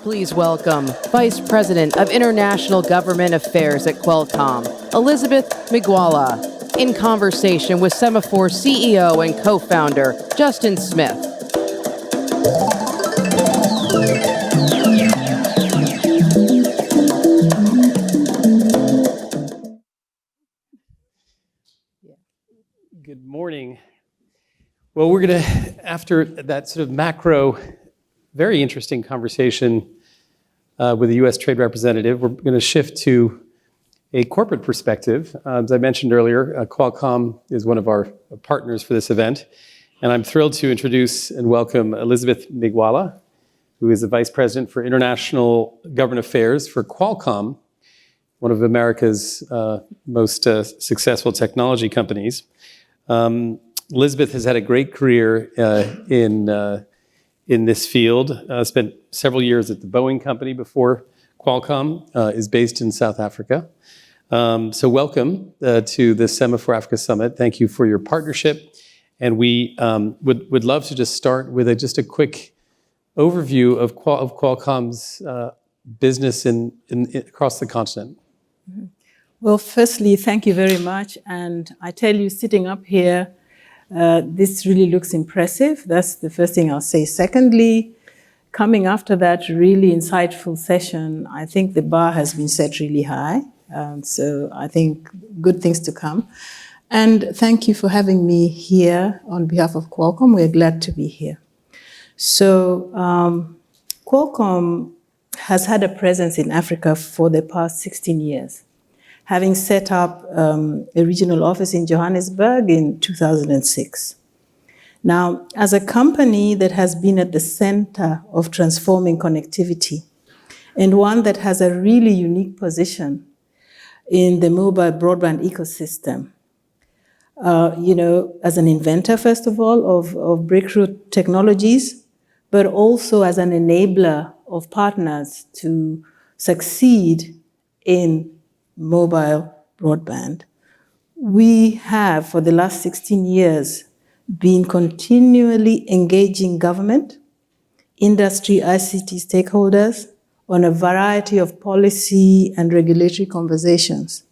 Please welcome Vice President of International Government Affairs at Qualcomm, Elizabeth Migwalla, in conversation with Semafor CEO and co-founder Justin Smith. Good morning. Well, we're going to, after that sort of macro, very interesting conversation with the U.S. Trade Representative, we're going to shift to a corporate perspective. As I mentioned earlier, Qualcomm is one of our partners for this event, and I'm thrilled to introduce and welcome Elizabeth Migwalla, who is the Vice President for International Government Affairs for Qualcomm, one of America's most successful technology companies. Elizabeth has had a great career in this field, spent several years at the Boeing company before Qualcomm, is based in South Africa. So welcome to the Semafor Africa Summit. Thank you for your partnership. And we would love to just start with just a quick overview of Qualcomm's business across the continent. Mm-hmm. Well, firstly, thank you very much. And I tell you, sitting up here, this really looks impressive. That's the first thing I'll say. Secondly, coming after that really insightful session, I think the bar has been set really high. So I think good things to come. And thank you for having me here on behalf of Qualcomm. We're glad to be here. So Qualcomm has had a presence in Africa for the past 16 years. Having set up a regional office in Johannesburg in 2006. Now, as a company that has been at the center of transforming connectivity, and one that has a really unique position in the mobile broadband ecosystem, as an inventor, first of all, of breakthrough technologies, but also as an enabler of partners to succeed in mobile broadband. We have, for the last 16 years, been continually engaging government, industry, ICT stakeholders on a variety of policy and regulatory conversations.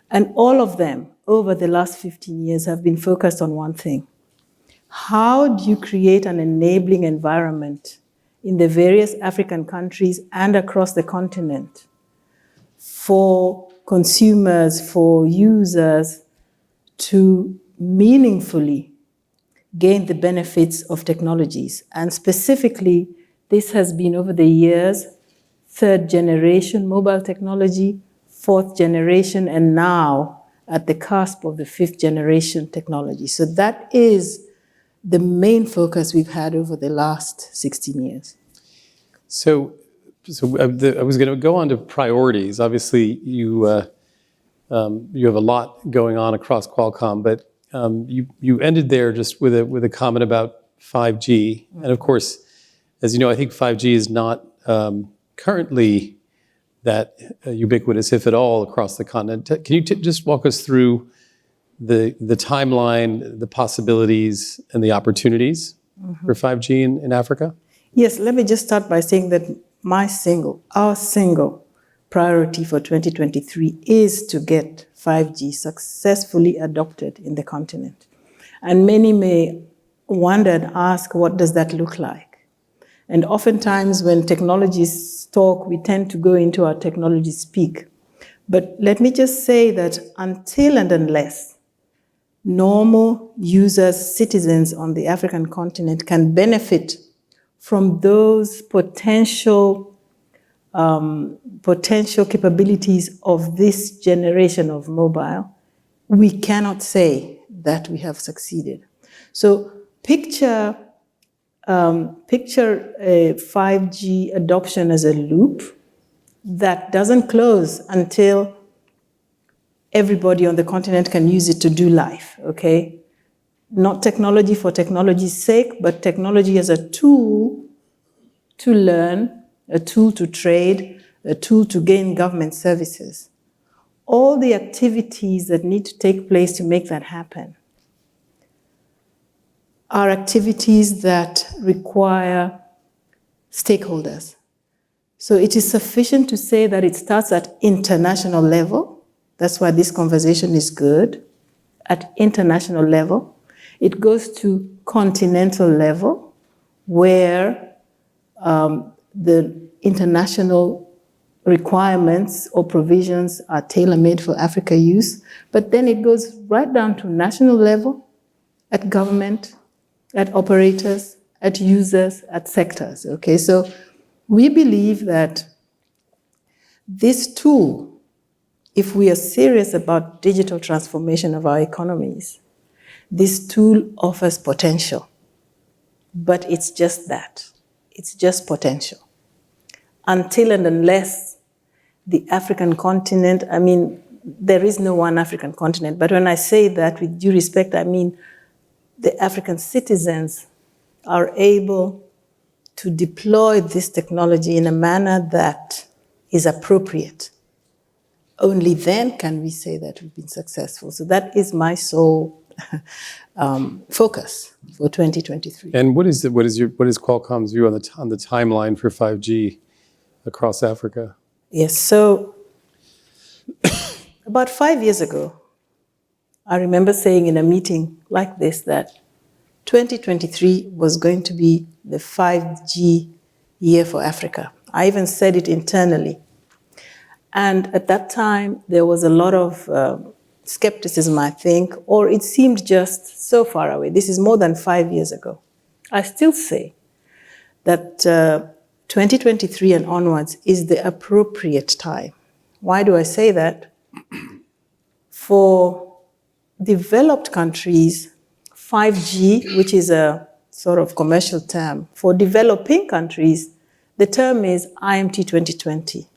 And all of them, over the last 15 years, have been focused on one thing. How do you create an enabling environment in the various African countries and across the continent for consumers, for users to meaningfully gain the benefits of technologies? And specifically, this has been over the years, third generation mobile technology, fourth generation, and now at the cusp of the fifth generation technology. So that is the main focus we've had over the last 16 years. So I was going to go on to priorities. Obviously, you have a lot going on across Qualcomm, but you ended there just with a comment about 5G. And of course, as you know, I think 5G is not currently that ubiquitous, if at all, across the continent. Can you just walk us through the timeline, the possibilities, and the opportunities for 5G in Africa? Yes, let me just start by saying that our single priority for 2023 is to get 5G successfully adopted in the continent. And many may wonder and ask, what does that look like? And oftentimes when technologists talk, we tend to go into our technology speak. But let me just say that until and unless normal users, citizens on the African continent can benefit from those potential capabilities of this generation of mobile, we cannot say that we have succeeded. So picture a 5G adoption as a loop that doesn't close until everybody on the continent can use it to do life, okay? Not technology for technology's sake, but technology as a tool to learn, a tool to trade, a tool to gain government services. All the activities that need to take place to make that happen are activities that require stakeholders. So it is sufficient to say that it starts at international level. That's why this conversation is good. At international level. It goes to continental level, where the international requirements or provisions are tailor-made for Africa use. But then it goes right down to national level, at government, at operators, at users, at sectors. Okay, so we believe that this tool, if we are serious about digital transformation of our economies, this tool offers potential. But it's just that. It's just potential. Until and unless the African continent, I mean, there is no one African continent, but when I say that with due respect, I mean the African citizens are able to deploy this technology in a manner that is appropriate. Only then can we say that we've been successful. So that is my sole focus for 2023. And what is Qualcomm's view on the timeline for 5G across Africa? Yes, so about 5 years ago, I remember saying in a meeting like this that 2023 was going to be the 5G year for Africa. I even said it internally. And at that time, there was a lot of skepticism, I think, or it seemed just so far away. This is more than 5 years ago. I still say that 2023 and onwards is the appropriate time. Why do I say that? For developed countries, 5G, which is a sort of commercial term, for developing countries, the term is IMT 2020.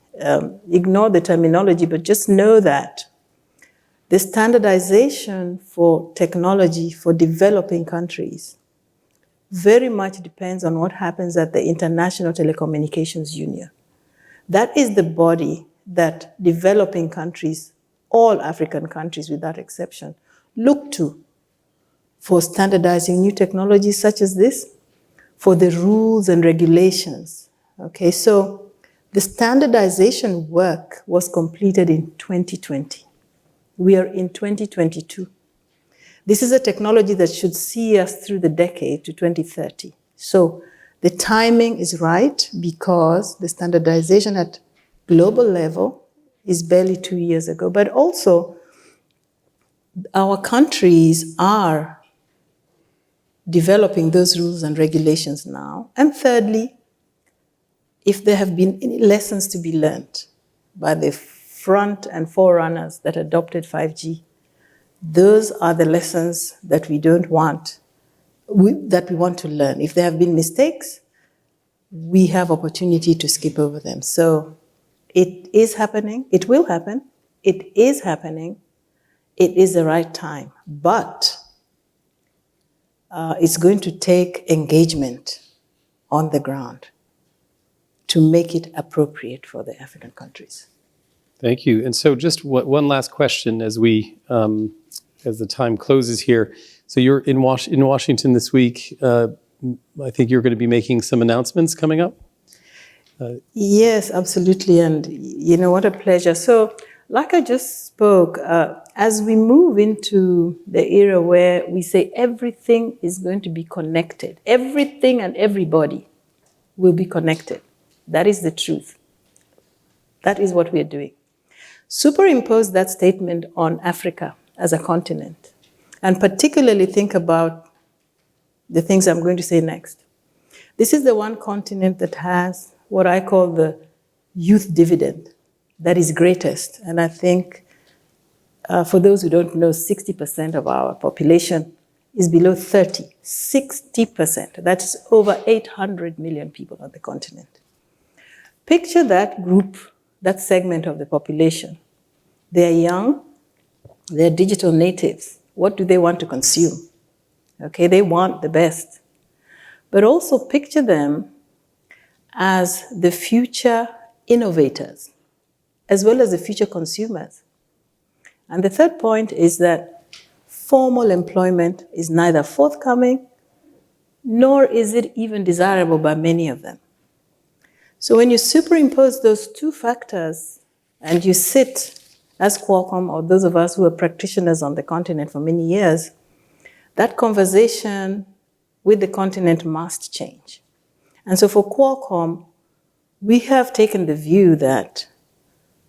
Ignore the terminology, but just know that the standardization for technology for developing countries very much depends on what happens at the International Telecommunications Union. That is the body that developing countries, all African countries without exception, look to for standardizing new technologies such as this, for the rules and regulations. Okay, so the standardization work was completed in 2020. We are in 2022. This is a technology that should see us through the decade to 2030. So the timing is right because the standardization at global level is barely 2 years ago, but also our countries are developing those rules and regulations now. And thirdly, if there have been any lessons to be learned by the front and forerunners that adopted 5G, those are the lessons that we want to learn. If there have been mistakes, we have opportunity to skip over them. So it is happening, it will happen, it is happening, it is the right time. But it's going to take engagement on the ground to make it appropriate for the African countries. Thank you. And so just one last question as we, as the time closes here. So you're in Washington this week. I think you're going to be making some announcements coming up? Yes, absolutely. And you know, what a pleasure. So like I just spoke, as we move into the era where we say everything is going to be connected, everything and everybody will be connected. That is the truth. That is what we are doing. Superimpose that statement on Africa as a continent, and particularly think about the things I'm going to say next. This is the one continent that has what I call the youth dividend that is greatest. And I think, for those who don't know, 60% of our population is below 30. 60%. That's over 800 million people on the continent. Picture that group, that segment of the population. They're young, they're digital natives. What do they want to consume? Okay, they want the best. But also picture them as the future innovators, as well as the future consumers. And the third point is that formal employment is neither forthcoming, nor is it even desirable by many of them. So when you superimpose those two factors and you sit as Qualcomm or those of us who are practitioners on the continent for many years, that conversation with the continent must change. And so for Qualcomm, we have taken the view that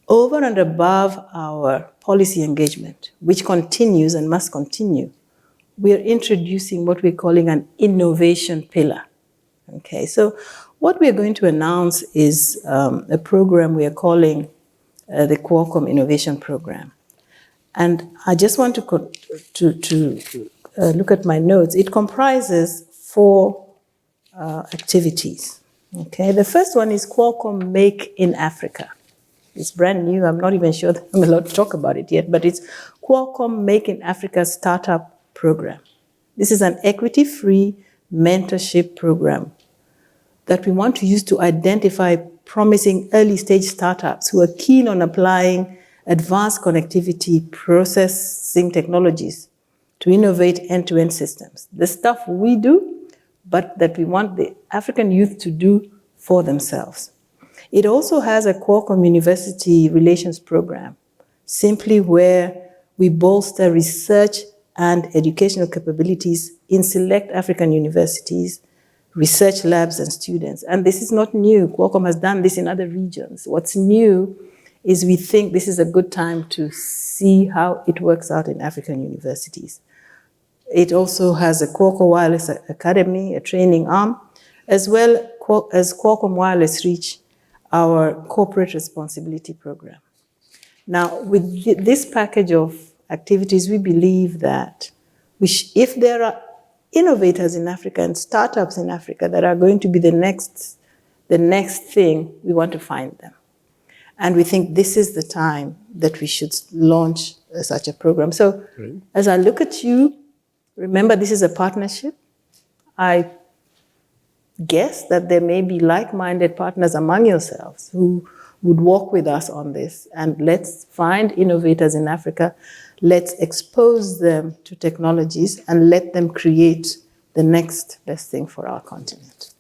over and above our policy engagement, which continues and must continue, we are introducing what we're calling an innovation pillar. Okay, so what we're going to announce is a program we are calling the Qualcomm Innovation Program. And I just want to look at my notes. It comprises 4 activities. Okay, the first one is Qualcomm Make in Africa. It's brand new. I'm not even sure that I'm allowed to talk about it yet, but it's Qualcomm Make in Africa Startup Program. This is an equity-free mentorship program that we want to use to identify promising early-stage startups who are keen on applying advanced connectivity processing technologies to innovate end-to-end systems. The stuff we do, but that we want the African youth to do for themselves. It also has a Qualcomm University Relations Program, simply where we bolster research and educational capabilities in select African universities, research labs, and students. And this is not new. Qualcomm has done this in other regions. What's new is we think this is a good time to see how it works out in African universities. It also has a Qualcomm Wireless Academy, a training arm, as well as Qualcomm Wireless Reach, our corporate responsibility program. Now, with this package of activities, we believe that if there are innovators in Africa and startups in Africa that are going to be the next thing, we want to find them. And we think this is the time that we should launch such a program. So as I look at you, remember this is a partnership. I guess that there may be like-minded partners among yourselves who would work with us on this. And let's find innovators in Africa. Let's expose them to technologies and let them create the next best thing for our continent.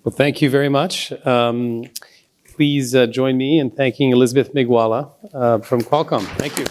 Well, thank you very much. Please join me in thanking Elizabeth Migwalla from Qualcomm. Thank you.